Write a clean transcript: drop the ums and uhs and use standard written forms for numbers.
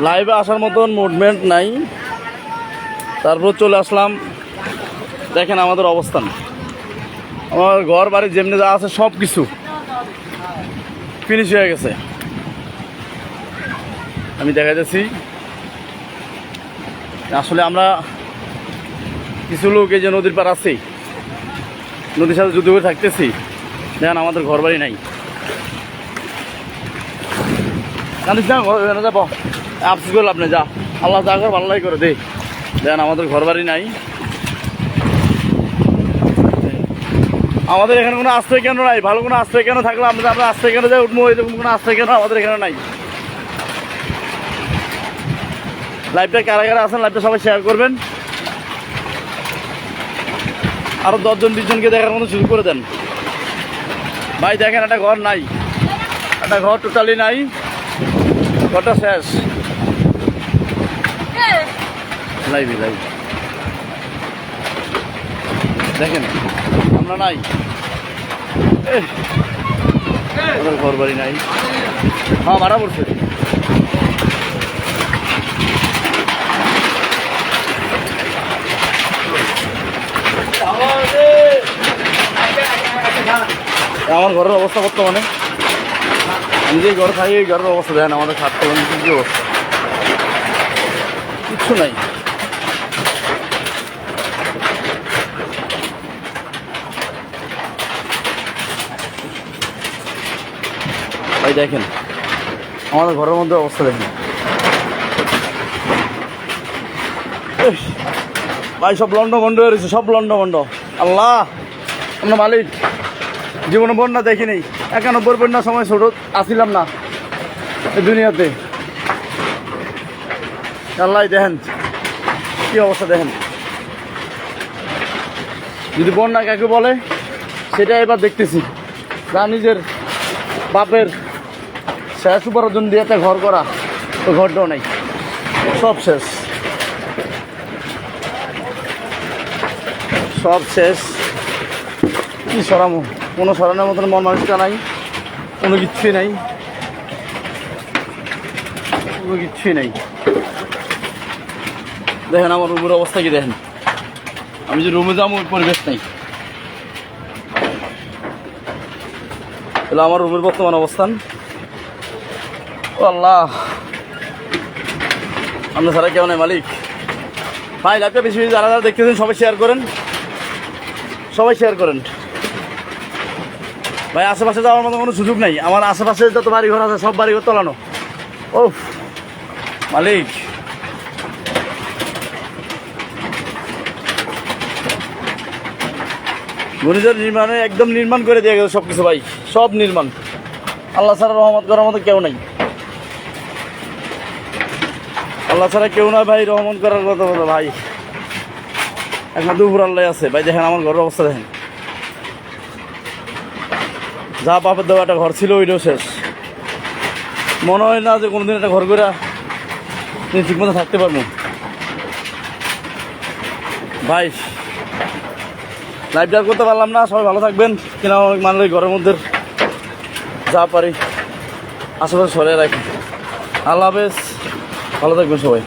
লাইভে আসার মতন মুভমেন্ট নাই, তারপর চলে আসলাম। দেখেন আমাদের অবস্থান, আমার ঘর বাড়ি যেমনি যা আছে সব কিছু ফিনিশ হয়ে গেছে। আমি দেখা যাচ্ছি আসলে আমরা কিছু লোক এই যে নদীর পার আছি, নদীর সাথে যুদ্ধ করে থাকতেছি। দেখেন আমাদের ঘর বাড়ি নাই, জানিস না ঘর যাবো আফসোস করলে আপনি যা, আল্লাহ যা করে ভালোই করে দে। দেখেন আমাদের ঘর বাড়ি নাই, আমাদের এখানে কোনো আশ্রয় কেন নাই। ভালো কোনো আশ্রয় কেন থাকলে আমরা আশ্রয় কেন যাই উঠবো, এরকম কোনো আশ্রয় কেন আমাদের এখানে নাই। লাইভটা কারা কারা আছেন লাইভটা সবাই শেয়ার করবেন, আরো 10 জন 20 জনকে দেখার মতো শুরু করে দেন। ভাই দেখেন একটা ঘর নাই, একটা ঘর টোটালি নাই, ঘরটা শেষ। লাইভে লাইভ দেখেন আমরা নাই, ঘর বাড়ি নাই। হ্যাঁ মারা পড়ছে। আমার ঘরের অবস্থা বর্তমানে, আমি যে ঘরে থাকি এই ঘরের অবস্থা দেখেন, আমাদের খাট কলম কি অবস্থা, কিচ্ছু নাই। ভাই দেখেন আমাদের ঘরের মধ্যে অবস্থা দেখেন ভাই, সব লন্ড বন্ড হয়ে রয়েছে, সব লন্ড বন্ড। আল্লাহ আমরা মালিক, জীবনে বন্যা দেখিনি, 91 বন্যার সময় ছোট আসিলাম না এই দুনিয়াতে। আল্লাহ দেখেন কি অবস্থা দেখেন। যদি বন্যা কাকে বলে সেটা এবার দেখতেছি, যা নিজের বাপের শেষ উপার্জন দিয়ে একটা ঘর করা, তো ঘরটাও নাই, সব শেষ, সব শেষ। কি সরামো, কোনো সরানোর মতন মন মানুষটা নাই, কোনো কিচ্ছুই নাই, কোনো কিচ্ছুই নাই। দেখেন আমার রুমের অবস্থা কি দেখেন, আমি যে রুমে যাবো ওই পরিবেশ নেই। তাহলে আমার রুমের বর্তমান অবস্থান। ও আল্লাহ, আমরা ছাড়া কেউ নাই মালিক। ভাই লাইভটা বেশি বেশি যারা যারা দেখতেছেন সবাই শেয়ার করেন, সবাই শেয়ার করেন। ভাই আশেপাশে যাওয়ার মতো কোনো সুযোগ নাই, আমার আশেপাশে যত বাড়িঘর আছে সব বাড়িঘর তলানো। ও মালিক, ঘূর্ণিঝড় নির্মাণে একদম নির্মাণ করে দিয়ে গেছে সব কিছু ভাই, সব নির্মাণ। আল্লাহ ছাড়া রহমত করার মতো কেউ নাই, আল্লাহ ছাড়া কেউ নয় ভাই রহমত করার মতো ভাই। এখন দুপুর আল্লাহ আছে ভাই। দেখেন আমার ঘরের অবস্থা দেখেন, যা বাপের দেওয়া একটা ঘর ছিল ওইটাও শেষ। মনে হয় না যে কোনোদিন একটা ঘর করে ঠিক মতো থাকতে পারবো ভাই। লাইভটা করতে পারলাম না, সবাই ভালো থাকবেন। কিনা অনেক মানুষ ঘরের মধ্যে যা পারি আশেপাশে সরিয়ে রাখি। আল্লাহ হাফেজ, ভালো থাকবেন সবাই।